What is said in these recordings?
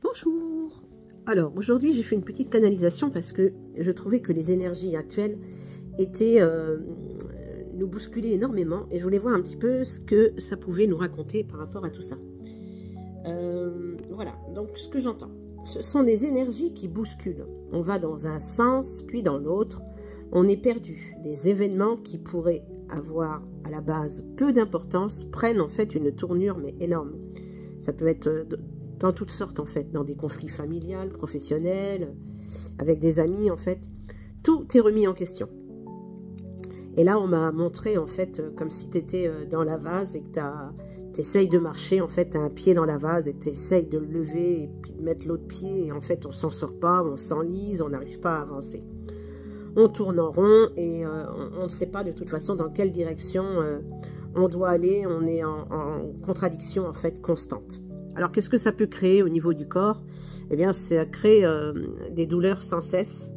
Bonjour. Alors aujourd'hui j'ai fait une petite canalisation parce que je trouvais que les énergies actuelles étaient nous bousculaient énormément et je voulais voir un petit peu ce que ça pouvait nous raconter par rapport à tout ça. Voilà, donc ce que j'entends, ce sont des énergies qui bousculent. On va dans un sens puis dans l'autre, on est perdu. Des événements qui pourraient avoir à la base peu d'importance prennent en fait une tournure mais énorme. Ça peut être dans toutes sortes en fait, dans des conflits familiales, professionnels, avec des amis en fait. Tout est remis en question. Et là on m'a montré en fait comme si tu étais dans la vase et que tu essayes de marcher, en fait tu as un pied dans la vase et tu essayes de le lever et puis de mettre l'autre pied et en fait on s'en sort pas, on s'enlise, on n'arrive pas à avancer. On tourne en rond et on ne sait pas de toute façon dans quelle direction on doit aller, on est en contradiction en fait constante. Alors, qu'est-ce que ça peut créer au niveau du corps? Eh bien, ça crée des douleurs sans cesse.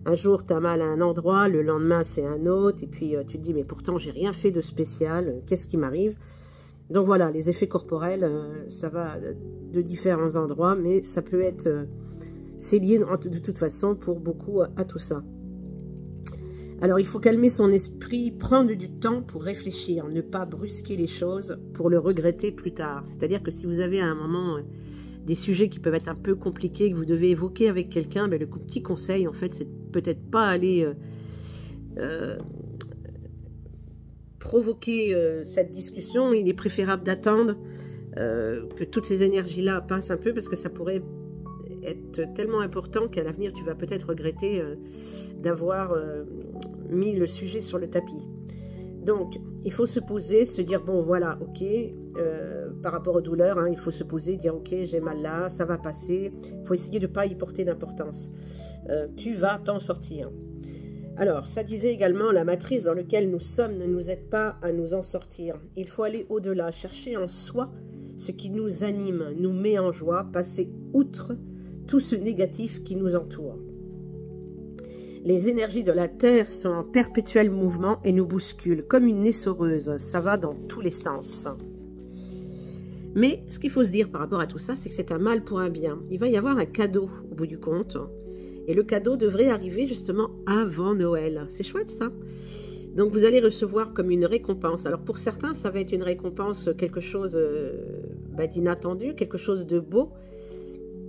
Un jour, tu as mal à un endroit, le lendemain, c'est un autre. Et puis, tu te dis, mais pourtant, j'ai rien fait de spécial. Qu'est-ce qui m'arrive? Donc, voilà, les effets corporels, ça va de différents endroits. Mais ça peut être... c'est lié de toute façon pour beaucoup à tout ça. Alors, il faut calmer son esprit, prendre du temps pour réfléchir, ne pas brusquer les choses pour le regretter plus tard. C'est-à-dire que si vous avez à un moment des sujets qui peuvent être un peu compliqués, que vous devez évoquer avec quelqu'un, ben, le petit conseil, en fait, c'est peut-être pas aller provoquer cette discussion. Il est préférable d'attendre que toutes ces énergies-là passent un peu parce que ça pourrait être tellement important qu'à l'avenir, tu vas peut-être regretter d'avoir... mis le sujet sur le tapis. Donc, il faut se poser, se dire, bon, voilà, ok, par rapport aux douleurs, hein, il faut se poser, dire, ok, j'ai mal là, ça va passer. Il faut essayer de ne pas y porter d'importance. Tu vas t'en sortir. Alors, ça disait également, la matrice dans laquelle nous sommes ne nous aide pas à nous en sortir. Il faut aller au-delà, chercher en soi ce qui nous anime, nous met en joie, passer outre tout ce négatif qui nous entoure. Les énergies de la Terre sont en perpétuel mouvement et nous bousculent comme une essoreuse. Ça va dans tous les sens. Mais ce qu'il faut se dire par rapport à tout ça, c'est que c'est un mal pour un bien. Il va y avoir un cadeau au bout du compte. Et le cadeau devrait arriver justement avant Noël. C'est chouette ça. Donc vous allez recevoir comme une récompense. Alors pour certains, ça va être une récompense, quelque chose d'inattendu, quelque chose de beau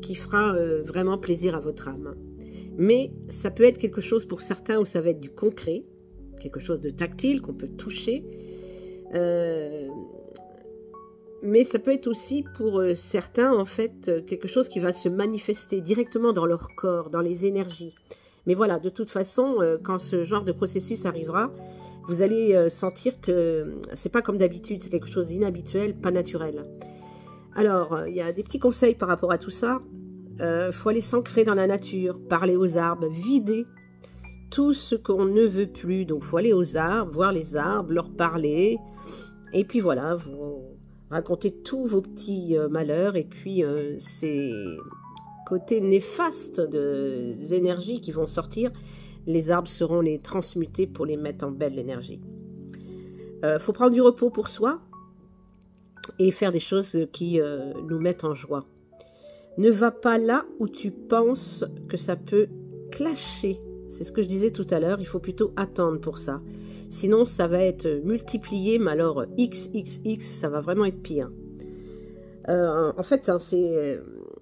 qui fera vraiment plaisir à votre âme. Mais ça peut être quelque chose pour certains où ça va être du concret, quelque chose de tactile qu'on peut toucher. Mais ça peut être aussi pour certains, en fait, quelque chose qui va se manifester directement dans leur corps, dans les énergies. Mais voilà, de toute façon, quand ce genre de processus arrivera, vous allez sentir que c'est pas comme d'habitude, c'est quelque chose d'inhabituel, pas naturel. Alors, il y a des petits conseils par rapport à tout ça. Faut aller s'ancrer dans la nature, parler aux arbres, vider tout ce qu'on ne veut plus. Donc, faut aller aux arbres, voir les arbres, leur parler. Et puis voilà, vous racontez tous vos petits malheurs. Et puis, ces côtés néfastes des énergies qui vont sortir, les arbres seront les transmuter pour les mettre en belle énergie. Faut prendre du repos pour soi et faire des choses qui nous mettent en joie. Ne va pas là où tu penses que ça peut clasher. C'est ce que je disais tout à l'heure, il faut plutôt attendre pour ça. Sinon, ça va être multiplié, mais alors XXX, ça va vraiment être pire. En fait, hein,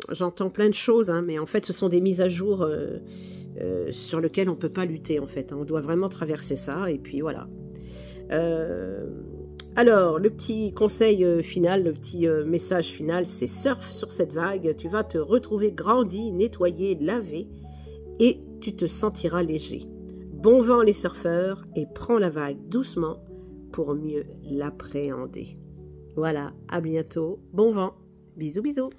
j'entends plein de choses, hein, mais en fait, ce sont des mises à jour sur lesquelles on ne peut pas lutter, en fait. On doit vraiment traverser ça, et puis voilà. Alors, le petit conseil final, le petit message final, c'est surfe sur cette vague, tu vas te retrouver grandi, nettoyé, lavé et tu te sentiras léger. Bon vent les surfeurs et prends la vague doucement pour mieux l'appréhender. Voilà, à bientôt, bon vent, bisous bisous.